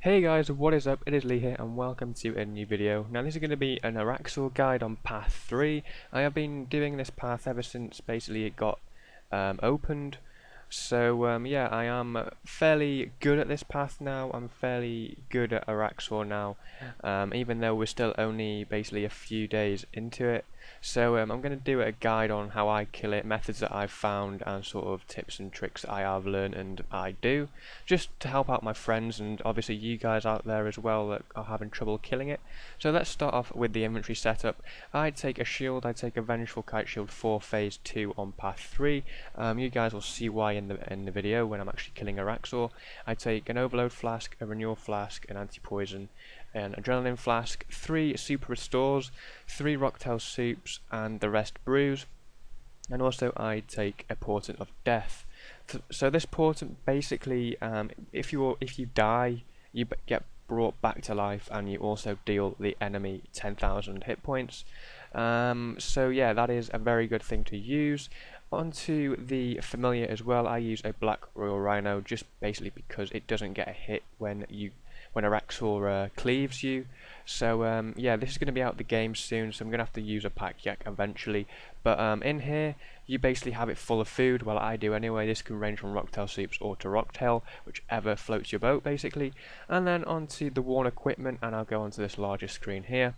Hey guys, what is up? It is Lee here and welcome to a new video. Now this is going to be an Araxxor guide on path 3. I have been doing this path ever since basically it got opened. So yeah, I am fairly good at this path now. I'm fairly good at Araxxor now, even though we're still only basically a few days into it. So I'm going to do a guide on how I kill it, methods that I've found, and sort of tips and tricks that I have learned and I do, just to help out my friends and obviously you guys out there as well that are having trouble killing it. So let's start off with the inventory setup. I'd take a shield, I'd take a Vengeful Kite Shield for phase 2 on path 3. You guys will see why in the video when I'm actually killing Araxxor. I take an Overload Flask, a Renewal Flask, an Anti-Poison, an Adrenaline Flask, 3 Super Restores, 3 Rocktail Soups, and the rest brews. And also I take a Portent of Death. So this portent basically, if you die, you get brought back to life, and you also deal the enemy 10,000 hit points. So yeah, that is a very good thing to use. Onto the familiar as well, I use a Black Royal Rhino just basically because it doesn't get a hit when Araxxor cleaves you. So yeah, this is going to be out the game soon, so I'm going to have to use a pack yak eventually. But in here, you basically have it full of food. Well, I do anyway. This can range from Rocktail Soups or to Rocktail, whichever floats your boat basically. And then onto the worn equipment, and I'll go onto this larger screen here.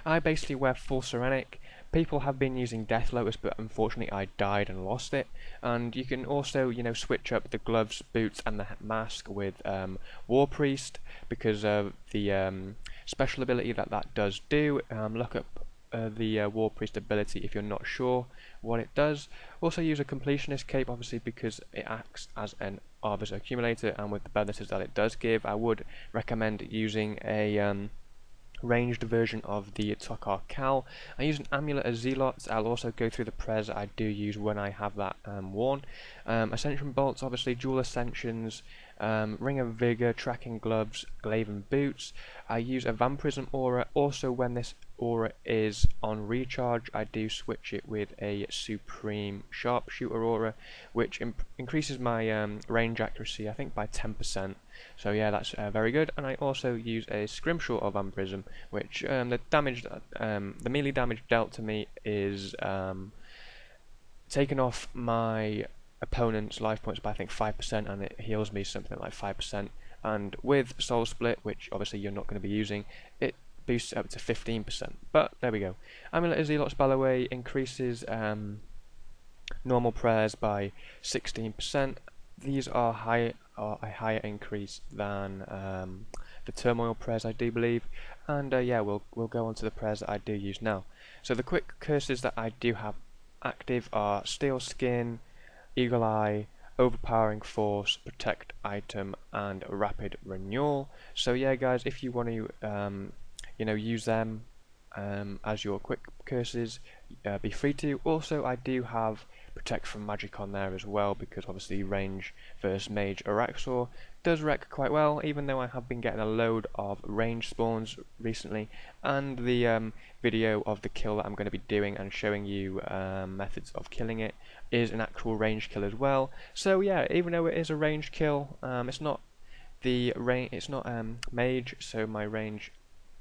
I basically wear full Serenic. People have been using Death Lotus, but unfortunately I died and lost it. And you can also, switch up the gloves, boots, and the mask with War Priest because of the special ability that does do. Look up the War Priest ability if you're not sure what it does. Also use a Completionist Cape, obviously, because it acts as an Arbiter Accumulator, and with the bonuses that it does give, I would recommend using a ranged version of the Tokar Cal. I use an Amulet of Zealots. I'll also go through the prez I do use when I have that worn. Ascension Bolts, obviously, Dual Ascensions, Ring of Vigor, Tracking Gloves, Glaven Boots. I use a Vampirism Aura. Also, when this aura is on recharge, I do switch it with a Supreme Sharpshooter Aura, which increases my range accuracy, I think, by 10%. So yeah, that's very good. And I also use a Scrimshaw of Vampirism, which the melee damage dealt to me is taken off my opponent's life points by I think 5%, and it heals me something like 5%. And with Soul Split, which obviously you're not going to be using, it boosts it up to 15%. But there we go. Amulet of Zealot's Belloway increases normal prayers by 16%. These are a higher increase than the Turmoil prayers, I do believe. And yeah, we'll go on to the prayers that I do use now. So the quick curses that I do have active are Steel Skin, Eagle Eye, Overpowering Force, Protect Item, and Rapid Renewal. So yeah, guys, if you want to use them as your quick curses, be free to. Also, I do have Protect from Magic on there as well, because obviously range versus mage Araxxor does wreck quite well, even though I have been getting a load of range spawns recently. And the video of the kill that I'm going to be doing and showing you methods of killing it is an actual range kill as well. So yeah, even though it is a range kill, it's not mage, so my range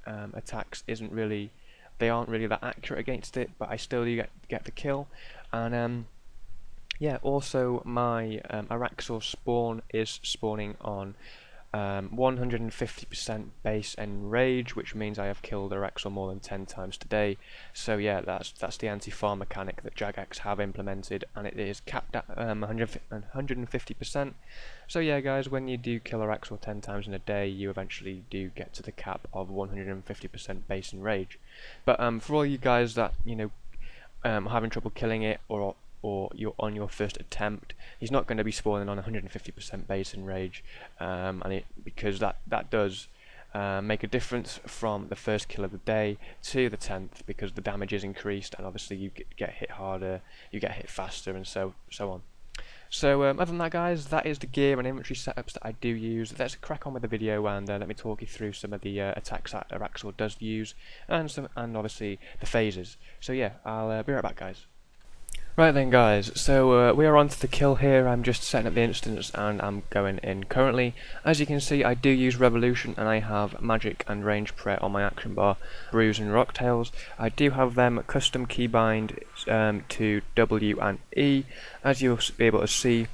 attacks aren't really that accurate against it, but I still do get the kill. And yeah, also my Araxxor spawn is spawning on 150% base Enrage, which means I have killed Araxxor more than 10 times today. So yeah, that's the anti-farm mechanic that Jagex have implemented, and it is capped at 150%. So yeah, guys, when you do kill Araxxor 10 times in a day, you eventually do get to the cap of 150% base Enrage. But for all you guys that having trouble killing it, or you're on your first attempt, he's not going to be spawning on 150% base Enrage, because that does make a difference from the first kill of the day to the 10th, because the damage is increased, and obviously you get hit harder, you get hit faster, and so on. So other than that, guys, that is the gear and inventory setups that I do use. Let's crack on with the video, and let me talk you through some of the attacks that Araxxor does use, and obviously the phases. So yeah, I'll be right back, guys. Right then guys, so we are on to the kill here. I'm just setting up the instance and I'm going in currently. As you can see, I do use Revolution and I have Magic and Range Prayer on my action bar, Brews and Rocktails. I do have them custom keybind to W and E. As you'll be able to see,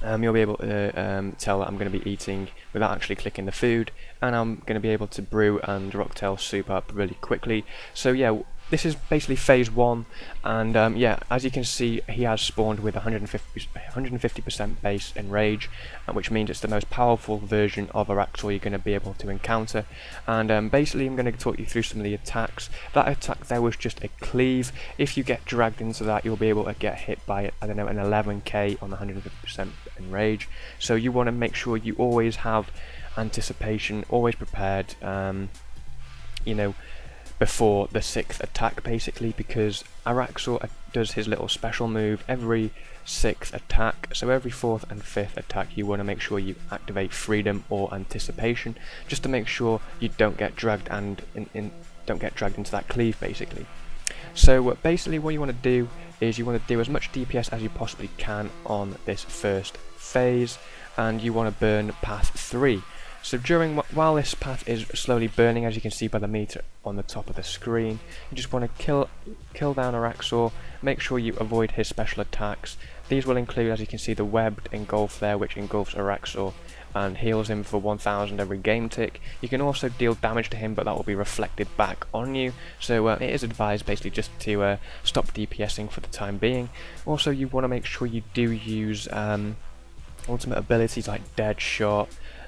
you'll be able to tell that I'm going to be eating without actually clicking the food, and I'm going to be able to brew and rocktail soup up really quickly. So yeah, this is basically phase 1, and yeah, as you can see, he has spawned with 150% base Enrage, which means it's the most powerful version of Araxxor you're going to be able to encounter. And basically I'm going to talk you through some of the attacks. That attack there was just a cleave. If you get dragged into that, you'll be able to get hit by, I don't know, an 11k on 150% Enrage. So you want to make sure you always have anticipation, always prepared, you know, before the 6th attack basically, because Araxxor does his little special move every 6th attack. So every 4th and 5th attack you want to make sure you activate Freedom or Anticipation, just to make sure you don't get dragged and don't get dragged into that cleave basically. So basically what you want to do is you want to do as much DPS as you possibly can on this first phase, and you want to burn path 3. So while this path is slowly burning, as you can see by the meter on the top of the screen, you just want to kill down Araxxor, make sure you avoid his special attacks. These will include, as you can see, the webbed engulf there, which engulfs Araxxor and heals him for 1000 every game tick. You can also deal damage to him, but that will be reflected back on you, so it is advised basically just to stop DPSing for the time being. Also, you want to make sure you do use ultimate abilities like Dead Shot,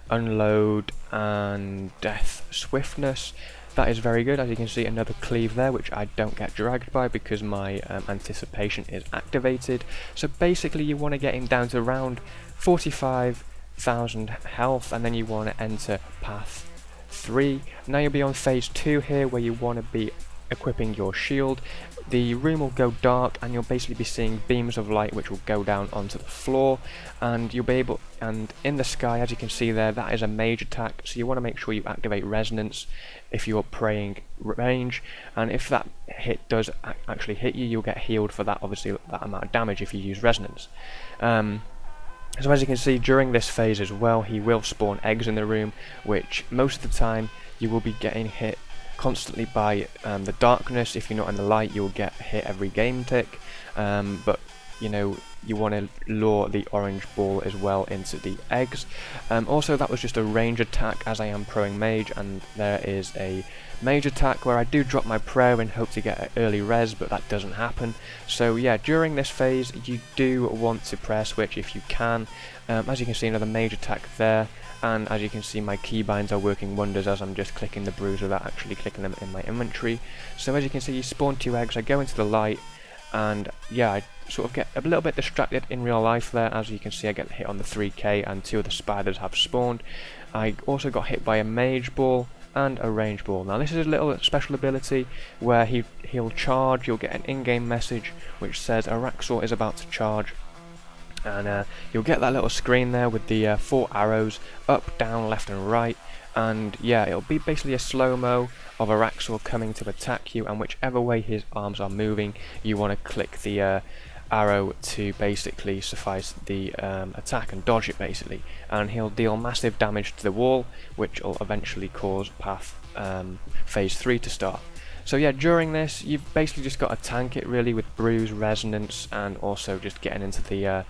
Unload and Death Swiftness. That is very good. As you can see, another cleave there, which I don't get dragged by because my anticipation is activated. So basically you want to get him down to around 45,000 health, and then you want to enter path 3. Now you'll be on phase 2 here, where you want to be equipping your shield. The room will go dark and you'll basically be seeing beams of light which will go down onto the floor, and you'll be able, and in the sky, as you can see there, that is a mage attack, so you want to make sure you activate Resonance if you're praying range, and if that hit does actually hit you, you'll get healed for that, obviously, that amount of damage if you use Resonance. So as you can see, during this phase as well, he will spawn eggs in the room, which most of the time you will be getting hit constantly by the darkness. If you're not in the light, you'll get hit every game tick, but you know, you want to lure the orange ball as well into the eggs. Also, that was just a range attack, as I am proing mage, and there is a mage attack where I do drop my prayer and hope to get an early res, but that doesn't happen. So yeah, during this phase you do want to prayer switch if you can. As you can see, another mage attack there, and as you can see, my keybinds are working wonders as I'm just clicking the brews without actually clicking them in my inventory. So as you can see, you spawn 2 eggs, I go into the light, and yeah, I sort of get a little bit distracted in real life there. As you can see, I get hit on the 3k and 2 of the spiders have spawned. I also got hit by a mage ball and a range ball. Now this is a little special ability where he'll charge. You'll get an in-game message which says Araxxor is about to charge, and you'll get that little screen there with the 4 arrows up, down, left and right, and yeah, it'll be basically a slow-mo of Araxxor coming to attack you, and whichever way his arms are moving, you want to click the arrow to basically suffice the attack and dodge it basically, and he'll deal massive damage to the wall, which will eventually cause path phase 3 to start. So yeah, during this you've basically just got to tank it really with brews, resonance, and also just getting into the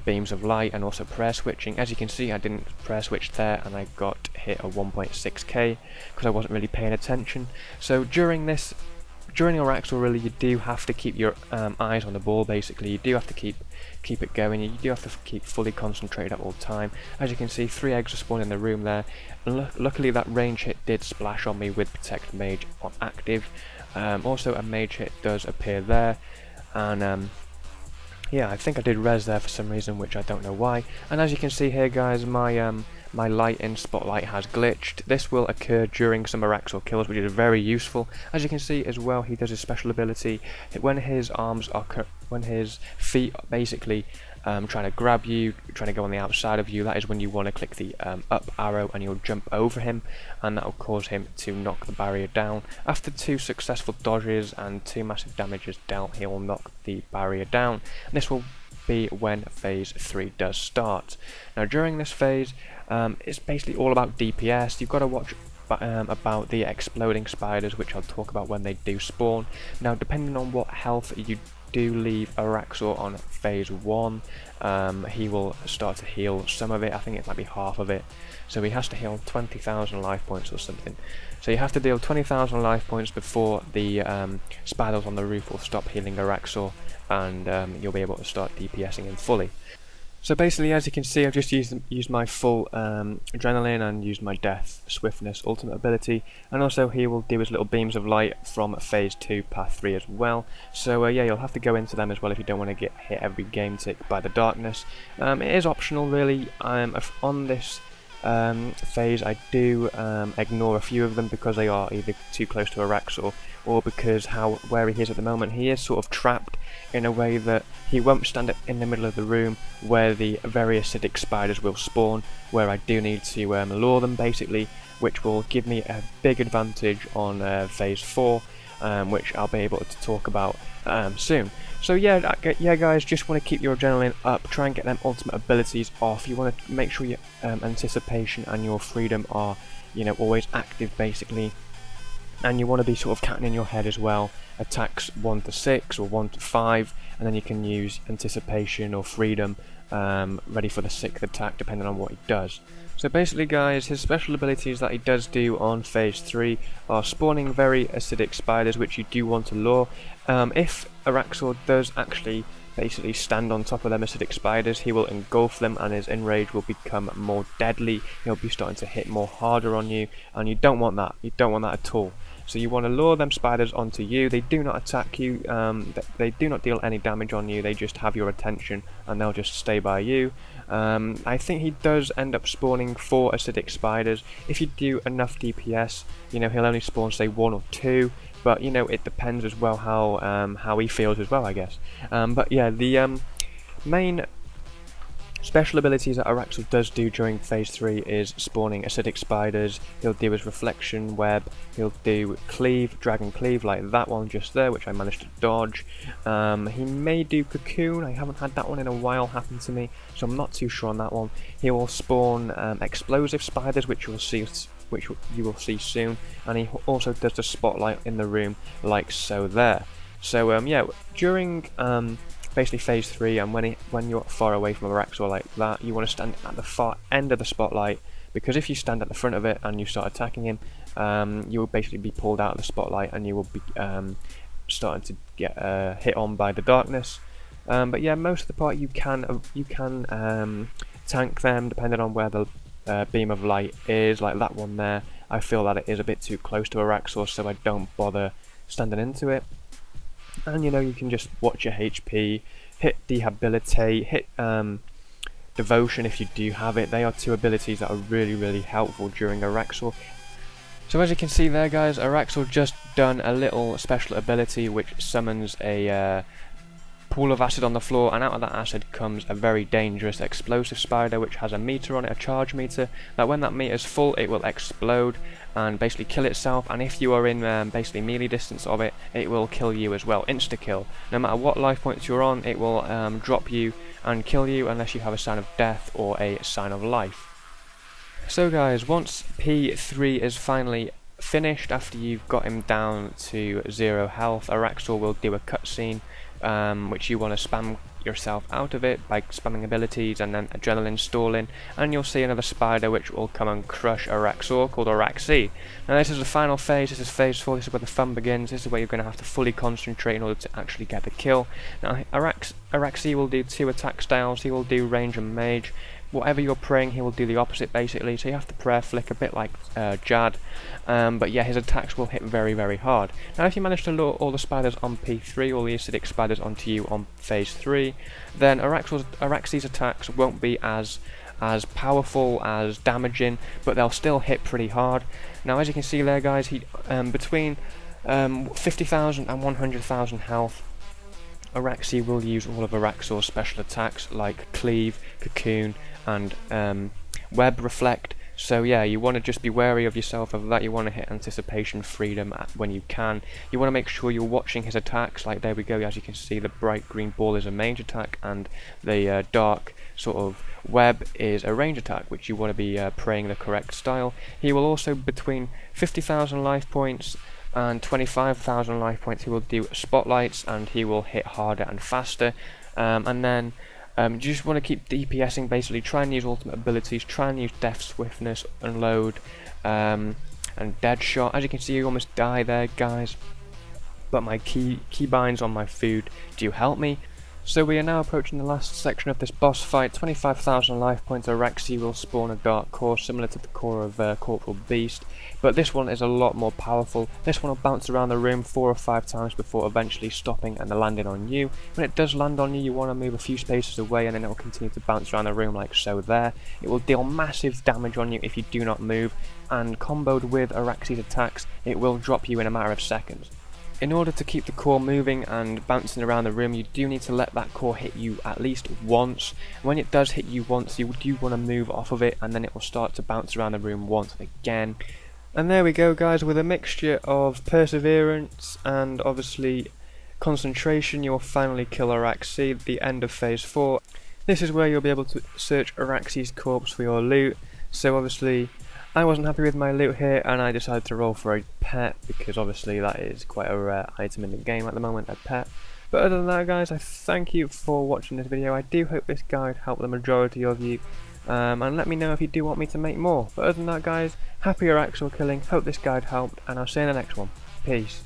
beams of light, and also prayer switching. As you can see, I didn't prayer switch there and I got hit a 1.6k because I wasn't really paying attention. So during Araxxor, really, you do have to keep your eyes on the ball basically. You do have to keep it going. You do have to keep fully concentrated at all time. As you can see, 3 eggs are spawned in the room there. Luckily that range hit did splash on me with Protect Mage on active. Also a mage hit does appear there, and yeah, I think I did res there for some reason, which I don't know why. And as you can see here, guys, my light in spotlight has glitched. This will occur during some Araxxor kills, which is very useful. As you can see as well, he does his special ability when his arms are when his feet basically trying to grab you, trying to go on the outside of you, that is when you want to click the up arrow and you'll jump over him, and that will cause him to knock the barrier down. After 2 successful dodges and 2 massive damages dealt, he will knock the barrier down, and this will be when phase 3 does start. Now during this phase, it's basically all about DPS. You've got to watch about the exploding spiders, which I'll talk about when they do spawn. Now depending on what health you do leave Araxxor on phase 1, he will start to heal some of it. I think it might be half of it, so he has to heal 20,000 life points or something. So you have to deal 20,000 life points before the spiders on the roof will stop healing Araxxor, and you'll be able to start DPSing him fully. So basically, as you can see, I've just used my full adrenaline and used my death, swiftness, ultimate ability, and also he will do his little beams of light from phase 2, path 3 as well. So yeah, you'll have to go into them as well if you don't want to get hit every game tick by the darkness. It is optional really. On this phase I do ignore a few of them because they are either too close to Araxxor or because where he is at the moment, he is sort of trapped in a way that he won't stand in the middle of the room where the very acidic spiders will spawn, where I do need to lure them basically, which will give me a big advantage on phase 4, which I'll be able to talk about soon. So yeah guys, just want to keep your adrenaline up, try and get them ultimate abilities off. You want to make sure your anticipation and your freedom are, you know, always active basically, and you want to be sort of counting in your head as well, attacks 1 to 6 or 1 to 5, and then you can use anticipation or freedom ready for the 6th attack depending on what he does. So basically guys, his special abilities that he does do on phase 3 are spawning very acidic spiders, which you do want to lure. If Araxxor does actually basically stand on top of them acidic spiders, he will engulf them and his Enrage will become more deadly. He'll be starting to hit more harder on you, and you don't want that. You don't want that at all. So you want to lure them spiders onto you. They do not attack you, they do not deal any damage on you, they just have your attention and they'll just stay by you. I think he does end up spawning 4 acidic spiders. If you do enough DPS, you know, he'll only spawn say 1 or 2, but you know, it depends as well how he feels as well, I guess. But yeah, the main special abilities that Araxxor does do during phase 3 is spawning acidic spiders. He'll do his reflection web, he'll do cleave, dragon cleave like that one just there, which I managed to dodge. He may do cocoon. I haven't had that one in a while happen to me, so I'm not too sure on that one. He will spawn explosive spiders, which you will see soon, and he also does the spotlight in the room like so there. So yeah, during basically phase 3, and when you're far away from Araxxor like that, you want to stand at the far end of the spotlight, because if you stand at the front of it and you start attacking him, you will basically be pulled out of the spotlight and you will be starting to get hit on by the darkness. But yeah, most of the part you can tank them depending on where the beam of light is, like that one there. I feel that it is a bit too close to Araxxor, so I don't bother standing into it. And you know, you can just watch your HP, hit Dehabilitate, hit Devotion if you do have it. They are 2 abilities that are really helpful during Araxxor. So as you can see there guys, Araxxor just done a little special ability which summons a pool of acid on the floor, and out of that acid comes a very dangerous explosive spider which has a meter on it, a charge meter, that when that meter is full it will explode and basically kill itself, and if you are in basically melee distance of it, it will kill you as well, insta kill. No matter what life points you're on, it will drop you and kill you unless you have a sign of death or a sign of life. So guys, once P3 is finally finished, after you've got him down to 0 health, Araxxor will do a cutscene which you want to spam yourself out of it by spamming abilities and then adrenaline stalling, and you'll see another spider which will come and crush Araxxor, called Araxxor. Now this is the final phase, this is phase 4, this is where the fun begins, this is where you're going to have to fully concentrate in order to actually get the kill. Now Araxxor will do 2 attack styles, he will do range and mage. Whatever you're praying, he will do the opposite basically, so you have to prayer flick a bit like Jad, but yeah, his attacks will hit very hard. Now if you manage to lure all the spiders on P3, all the acidic spiders onto you on phase 3, then Araxxor's attacks won't be as powerful, as damaging, but they'll still hit pretty hard. Now as you can see there guys, he between 50,000 and 100,000 health. Araxxor will use all of Araxxor's special attacks like Cleave, Cocoon, and Web Reflect. So yeah, you want to just be wary of yourself of that. You want to hit Anticipation, Freedom when you can. You want to make sure you're watching his attacks. Like there we go, as you can see, the bright green ball is a range attack, and the dark sort of web is a range attack, which you want to be praying the correct style. He will also, between 50,000 life points and 25,000 life points, he will do spotlights, and he will hit harder and faster. And then you just want to keep DPSing, basically. Try and use ultimate abilities, try and use Death Swiftness, Unload, and Dead Shot. As you can see, you almost die there, guys, but my keybinds on my food do help me. So we are now approaching the last section of this boss fight. 25,000 life points. Araxxor will spawn a dark core similar to the core of Corporal Beast, but this one is a lot more powerful. This one will bounce around the room 4 or 5 times before eventually stopping and landing on you. When it does land on you, you want to move a few spaces away, and then it will continue to bounce around the room like so there. It will deal massive damage on you if you do not move, and comboed with Araxxor's attacks, it will drop you in a matter of seconds. In order to keep the core moving and bouncing around the room, you do need to let that core hit you at least once. When it does hit you once, you do want to move off of it, and then it will start to bounce around the room once again. And there we go, guys. With a mixture of perseverance and obviously concentration, you will finally kill Araxxor, the end of phase 4. This is where you'll be able to search Araxxor's corpse for your loot. So obviously I wasn't happy with my loot here, and I decided to roll for a pet, because obviously that is quite a rare item in the game at the moment, a pet. But other than that, guys, I thank you for watching this video. I do hope this guide helped the majority of you, and let me know if you do want me to make more. But other than that, guys, happy Araxxor killing, hope this guide helped, and I'll see you in the next one. Peace.